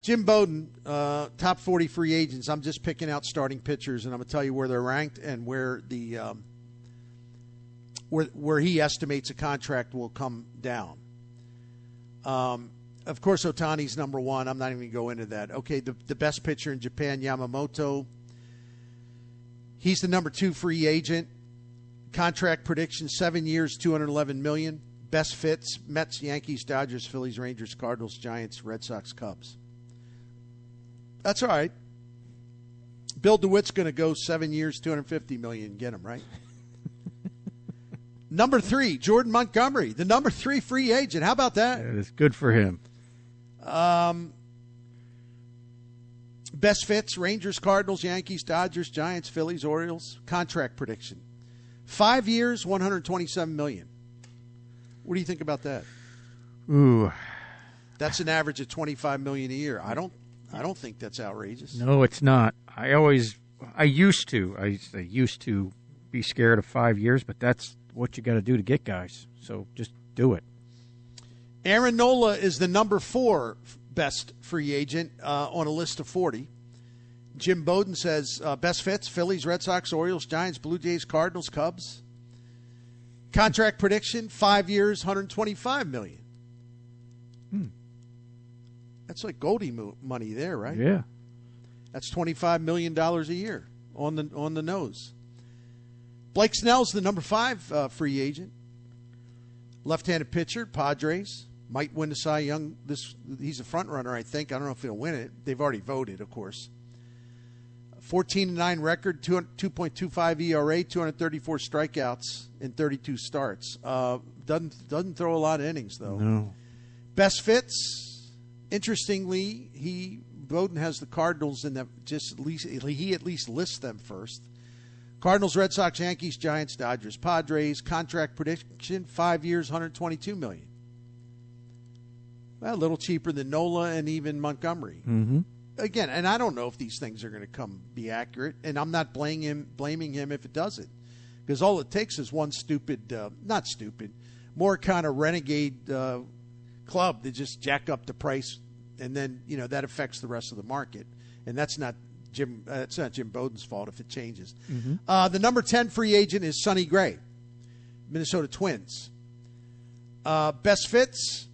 Jim Bowden, top 40 free agents. I'm just picking out starting pitchers, and I'm going to tell you where they're ranked and where the where he estimates a contract will come down. Of course, Ohtani's number one. I'm not even going to go into that. Okay, the best pitcher in Japan, Yamamoto. He's the number 2 free agent. Contract prediction, 7 years, $211 million. Best fits, Mets, Yankees, Dodgers, Phillies, Rangers, Cardinals, Giants, Red Sox, Cubs. That's all right. Bill DeWitt's going to go 7 years, $250 million. Get him, right? Number 3, Jordan Montgomery, the number 3 free agent. How about that? It's good for him. Best fits, Rangers, Cardinals, Yankees, Dodgers, Giants, Phillies, Orioles. Contract prediction. 5 years, $127 million. What do you think about that? Ooh. That's an average of $25 million a year. I don't think that's outrageous. No, it's not. I used to be scared of 5 years, but that's what you got to do to get guys. So just do it. Aaron Nola is the number 4 best free agent on a list of 40. Jim Bowden says best fits, Phillies, Red Sox, Orioles, Giants, Blue Jays, Cardinals, Cubs. Contract prediction, 5 years, $125 million. That's like Goldie money there, right? Yeah. That's $25 million a year on the nose. Blake Snell's the number 5 free agent. Left-handed pitcher, Padres. Might win the Cy Young. He's a front runner, I think. I don't know if he'll win it. They've already voted, of course. 14-9 record, 2.25 ERA, 234 strikeouts in 32 starts. Doesn't throw a lot of innings, though. No. Best fits. Interestingly, Bowden has the Cardinals in that. He at least lists them first. Cardinals, Red Sox, Yankees, Giants, Dodgers, Padres. Contract prediction, 5 years, $122 million. Well, a little cheaper than Nola and even Montgomery. Mm-hmm. Again, and I don't know if these things are going to be accurate, and I'm not blaming him if it doesn't, because all it takes is one more kind of renegade club to just jack up the price, and then that affects the rest of the market, and that's not Jim Bowden's fault if it changes. Mm-hmm. The number 10 free agent is Sonny Gray, Minnesota Twins. Best fits.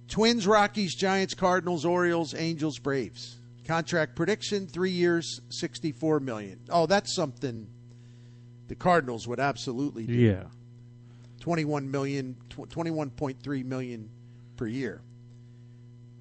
Twins, Rockies, Giants, Cardinals, Orioles, Angels, Braves. Contract prediction, 3 years, $64 million. Oh, that's something the Cardinals would absolutely do. Yeah. $21.3 million per year.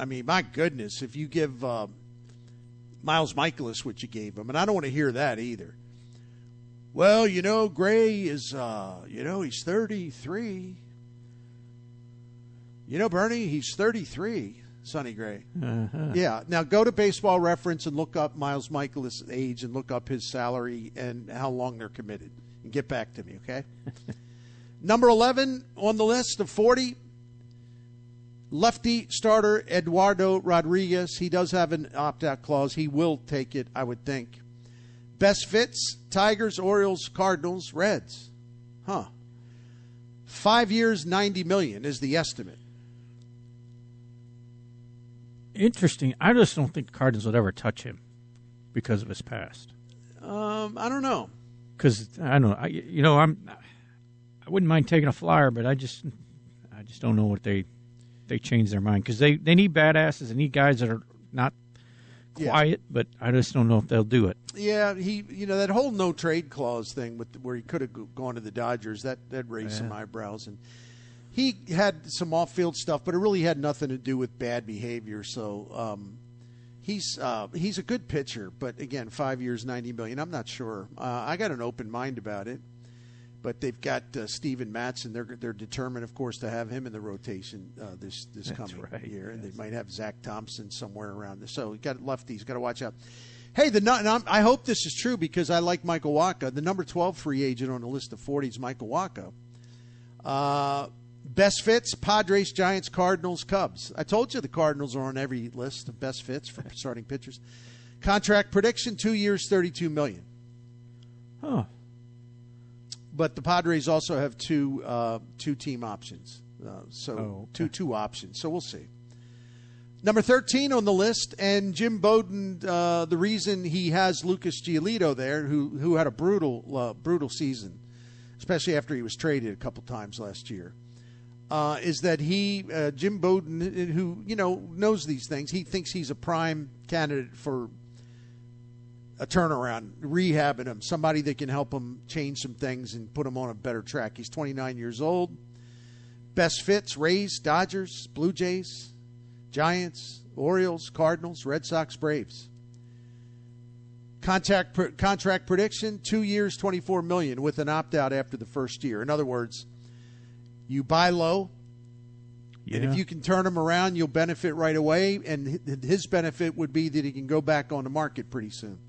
I mean, my goodness, if you give Miles Miklasz what you gave him, and I don't want to hear that either. Well, Gray is, he's 33. Bernie, he's 33, Sonny Gray. Uh-huh. Yeah. Now go to Baseball Reference and look up Miles Michaelis' age and look up his salary and how long they're committed. And get back to me, okay? Number 11 on the list of 40, lefty starter Eduardo Rodriguez. He does have an opt-out clause. He will take it, I would think. Best fits, Tigers, Orioles, Cardinals, Reds. 5 years, $90 million is the estimate. Interesting. I just don't think the Cardinals would ever touch him because of his past. I don't know. Because I don't know. I wouldn't mind taking a flyer, but I just don't know what they change their mind, because they need badasses and need guys that are not quiet, but I just don't know if they'll do it. Yeah, that whole no trade clause thing where he could have gone to the Dodgers, that raised some eyebrows, and he had some off-field stuff, but it really had nothing to do with bad behavior. So he's a good pitcher, but again, 5 years, $90 million. I'm not sure. I got an open mind about it, but they've got Steven Matson. They're determined, of course, to have him in the rotation this coming year, and they might have Zach Thompson somewhere around there. So you got lefties, got to watch out. Hey, I hope this is true because I like Michael Wacha. The number 12 free agent on the list of 40 is Michael Wacha. Best fits, Padres, Giants, Cardinals, Cubs. I told you the Cardinals are on every list of best fits for starting pitchers. Contract prediction, 2 years, $32 million. Huh. But the Padres also have two team options. Two options. So we'll see. Number 13 on the list, and Jim Bowden, the reason he has Lucas Giolito there, who had a brutal season, especially after he was traded a couple times last year, is that Jim Bowden, who knows these things, he thinks he's a prime candidate for a turnaround, rehabbing him, somebody that can help him change some things and put him on a better track. He's 29 years old. Best fits: Rays, Dodgers, Blue Jays, Giants, Orioles, Cardinals, Red Sox, Braves. Contract prediction: 2 years, $24 million, with an opt-out after the first year. In other words, you buy low, and if you can turn him around, you'll benefit right away. And his benefit would be that he can go back on the market pretty soon.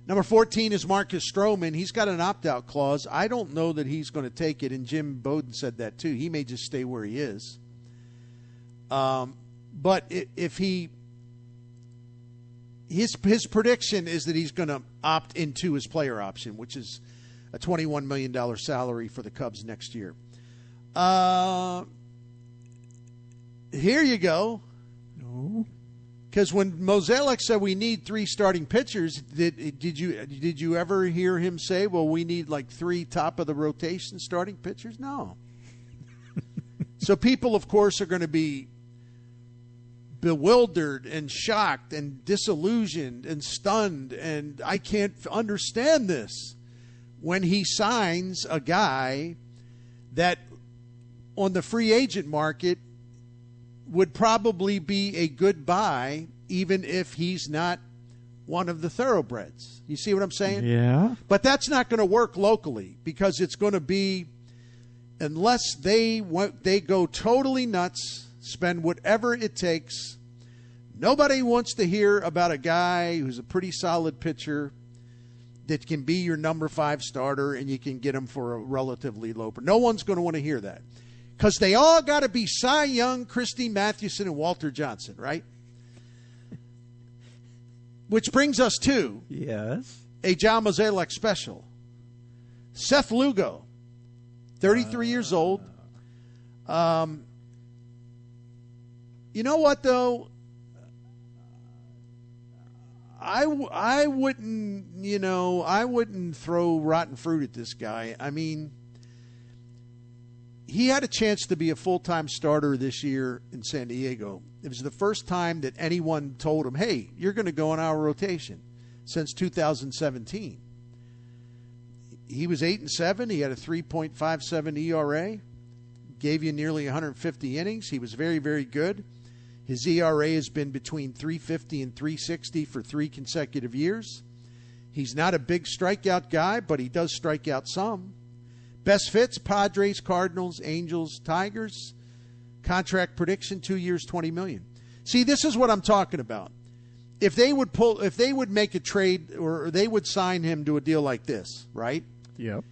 Number 14 is Marcus Stroman. He's got an opt-out clause. I don't know that he's going to take it, and Jim Bowden said that too. He may just stay where he is. But if his prediction is that he's going to opt into his player option, which is a $21 million salary for the Cubs next year. Here you go. No. Because when Mozeliak said we need 3 starting pitchers, did you ever hear him say, well, we need like 3 top of the rotation starting pitchers? No. So people, of course, are going to be bewildered and shocked and disillusioned and stunned, and I can't understand this, when he signs a guy that on the free agent market would probably be a good buy, even if he's not one of the thoroughbreds. You see what I'm saying? Yeah. But that's not going to work locally, because it's going to be, unless they go totally nuts, spend whatever it takes. Nobody wants to hear about a guy who's a pretty solid pitcher that can be your number 5 starter and you can get him for a relatively low price. No one's going to want to hear that, because they all got to be Cy Young, Christy Mathewson, and Walter Johnson, right? Which brings us to a John Mozeliak special. Seth Lugo, 33 years old. You know what, though? I wouldn't throw rotten fruit at this guy. I mean, he had a chance to be a full-time starter this year in San Diego. It was the first time that anyone told him, hey, you're going to go in our rotation, since 2017. He was 8-7. He had a 3.57 ERA, gave you nearly 150 innings. He was very, very good. His ERA has been between 350 and 360 for 3 consecutive years. He's not a big strikeout guy, but he does strike out some. Best fits: Padres, Cardinals, Angels, Tigers. Contract prediction: 2 years, $20 million. See, this is what I'm talking about. If they would make a trade, or they would sign him to a deal like this, right? Yep.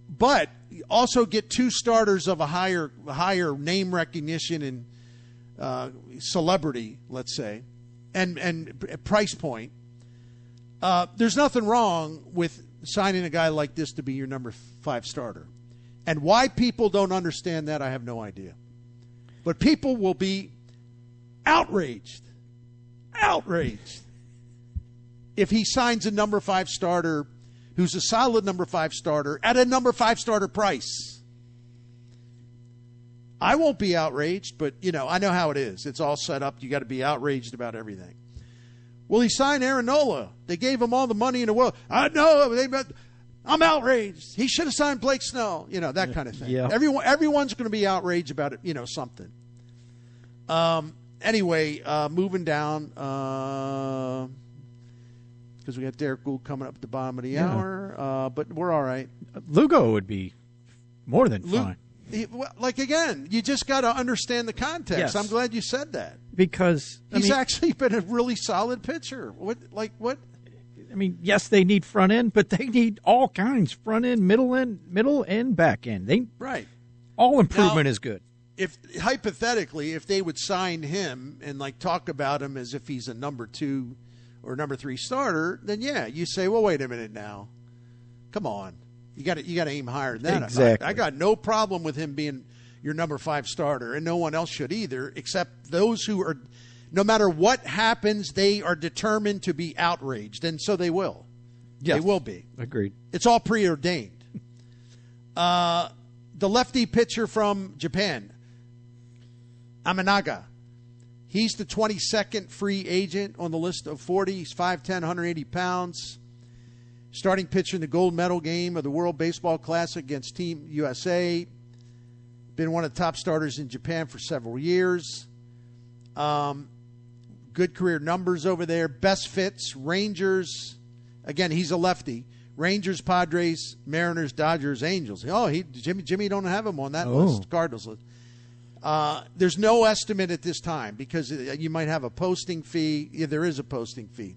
But also get 2 starters of a higher name recognition and celebrity, let's say, and price point. There's nothing wrong with signing a guy like this to be your number 5 starter. And why people don't understand that, I have no idea. But people will be outraged if he signs a number 5 starter who's a solid number 5 starter at a number 5 starter price. I won't be outraged, but, I know how it is. It's all set up. You got to be outraged about everything. Well, he signed Aaron Nola. They gave him all the money in the world. I know. I'm outraged. He should have signed Blake Snell. That kind of thing. Yeah. Everyone's going to be outraged about it, something. Anyway, moving down, because we got Derek Gould coming up at the bottom of the hour, but we're all right. Lugo would be more than fine. Again, you just got to understand the context. Yes. I'm glad you said that. Because he's actually been a really solid pitcher. What? I mean, yes, they need front end, but they need all kinds: front end, middle and back end. All improvement is good. If hypothetically, if they would sign him and talk about him as if he's a number 2 or number 3 starter, then you say, well, wait a minute now, come on, you got to aim higher than that. Exactly. I got no problem with him being your number 5 starter, and no one else should either, except those who are, no matter what happens, they are determined to be outraged, and so they will. Yes. They will be. Agreed. It's all preordained. The lefty pitcher from Japan, Amanaga. He's the 22nd free agent on the list of 40. He's 5'10", 180 pounds. Starting pitcher in the gold medal game of the World Baseball Classic against Team USA. Been one of the top starters in Japan for several years. Good career numbers over there. Best fits, Rangers. Again, he's a lefty. Rangers, Padres, Mariners, Dodgers, Angels. Oh, Jimmy don't have him on that list. Cardinals list. There's no estimate at this time because you might have a posting fee. Yeah, there is a posting fee.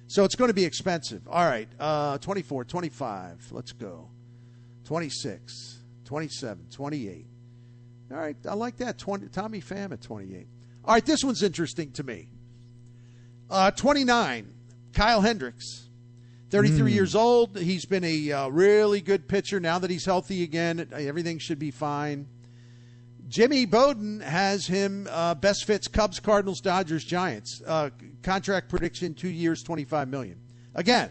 So it's going to be expensive. All right, 24, 25. Let's go. 26, 27, 28. All right, I like that. Tommy Pham at 28. All right, this one's interesting to me. 29, Kyle Hendricks. 33 years old. He's been a really good pitcher. Now that he's healthy again, everything should be fine. Jimmy Bowden has him best fits Cubs, Cardinals, Dodgers, Giants. Contract prediction, 2 years, $25 million. Again,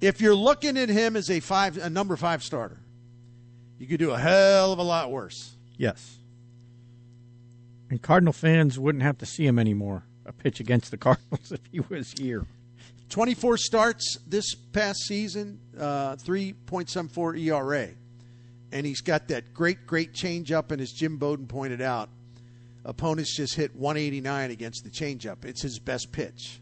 if you're looking at him as a number 5 starter, you could do a hell of a lot worse. Yes. And Cardinal fans wouldn't have to see him anymore, a pitch against the Cardinals if he was here. 24 starts this past season, 3.74 ERA. And he's got that great changeup, and as Jim Bowden pointed out, opponents just hit 189 against the changeup. It's his best pitch.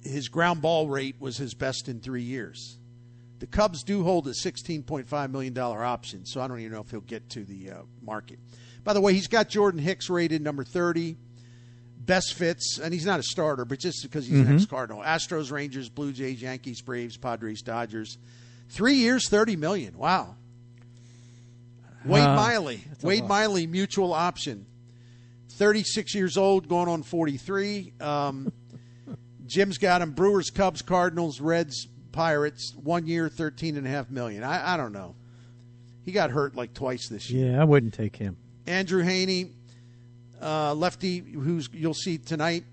His ground ball rate was his best in 3 years. The Cubs do hold a $16.5 million option, so I don't even know if he'll get to the market. By the way, he's got Jordan Hicks rated number 30. Best fits, and he's not a starter, but just because he's an ex-Cardinal. Astros, Rangers, Blue Jays, Yankees, Braves, Padres, Dodgers. 3 years, $30 million. Wow. Wade Miley, mutual option. 36 years old, going on 43. Jim's got him. Brewers, Cubs, Cardinals, Reds, Pirates. 1 year, $13.5 million. I don't know. He got hurt like twice this year. Yeah, I wouldn't take him. Andrew Haney, lefty, who's you'll see tonight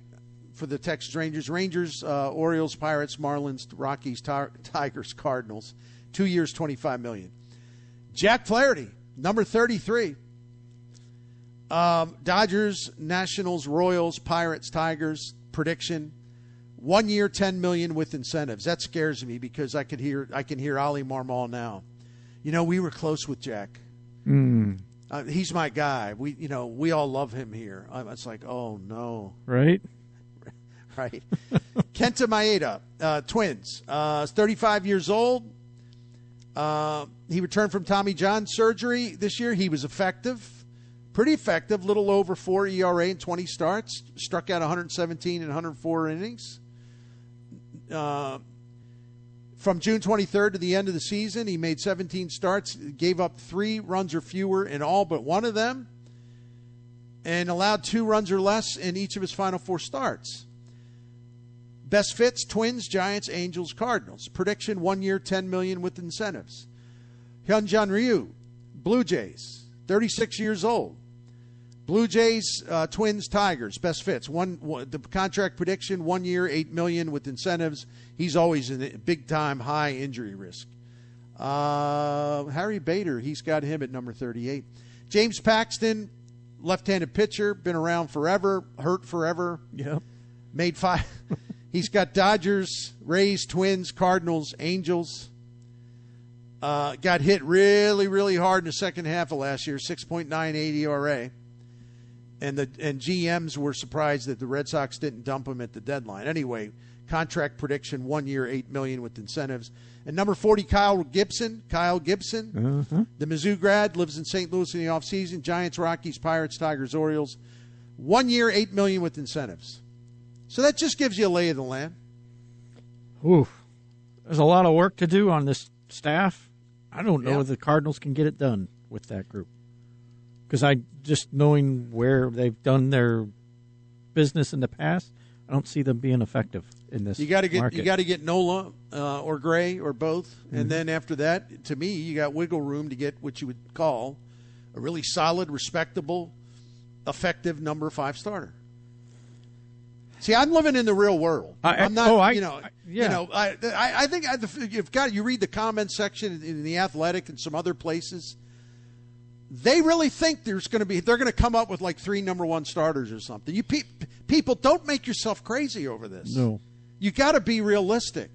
for the Texas Rangers, Orioles, Pirates, Marlins, Rockies, Tigers, Cardinals. 2 years, $25 million. Jack Flaherty, number 33. Dodgers, Nationals, Royals, Pirates, Tigers. Prediction: 1 year, $10 million with incentives. That scares me because I can hear Ali Marmol now. You know, we were close with Jack. He's my guy. We all love him here. It's like, oh no, right. Right. Kenta Maeda, Twins, 35 years old. He returned from Tommy John surgery this year. He was effective, pretty effective, little over 4 ERA in 20 starts. Struck out 117 in 104 innings. From June 23rd to the end of the season, he made 17 starts, gave up 3 runs or fewer in all but one of them, and allowed 2 runs or less in each of his final 4 starts. Best fits: Twins, Giants, Angels, Cardinals. Prediction: 1 year, $10 million with incentives. Hyunjin Ryu, Blue Jays, 36 years old. Blue Jays, Twins, Tigers. Best fits: the contract prediction: 1 year, $8 million with incentives. He's always in a big time high injury risk. Harry Bader, he's got him at number 38. James Paxton, left-handed pitcher, been around forever, hurt forever. Yeah, made 5. He's got Dodgers, Rays, Twins, Cardinals, Angels. Got hit really, really hard in the second half of last year, 6.98 ERA. And GMs were surprised that the Red Sox didn't dump him at the deadline. Anyway, contract prediction: 1 year, $8 million with incentives. And number 40, Kyle Gibson, the Mizzou grad, lives in St. Louis in the offseason. Giants, Rockies, Pirates, Tigers, Orioles. 1 year, $8 million with incentives. So that just gives you a lay of the land. Ooh, there's a lot of work to do on this staff. I don't know if the Cardinals can get it done with that group. Because just knowing where they've done their business in the past, I I don't see them being effective in this. You got market. to get Nola or Gray or both, and then after that, to me, you got wiggle room to get what you would call a really solid, respectable, effective number 5 starter. See, I'm living in the real world. I'm not. I think you read the comments section in the Athletic and some other places. They really think they're going to come up with like 3 number 1 starters or something. You people, don't make yourself crazy over this. No, you got to be realistic.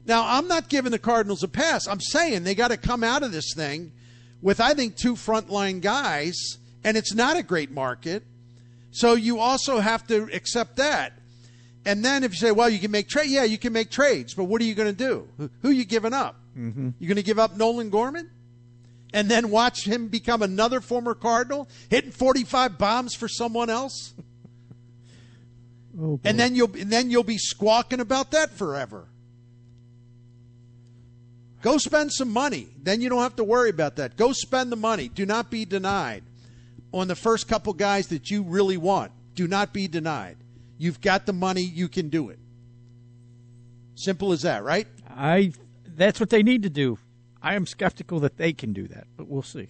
Now, I'm not giving the Cardinals a pass. I'm saying they got to come out of this thing with, I think, 2 frontline guys, and it's not a great market. So you also have to accept that. And then if you say, well, you can make trades. Yeah, you can make trades. But what are you going to do? Who are you giving up? Mm-hmm. You're going to give up Nolan Gorman? And then watch him become another former Cardinal, hitting 45 bombs for someone else? Oh, and then you'll be squawking about that forever. Go spend some money. Then you don't have to worry about that. Go spend the money. Do not be denied on the first couple guys that you really want. Do not be denied. You've got the money. You can do it. Simple as that, right? That's what they need to do. I am skeptical that they can do that, but we'll see.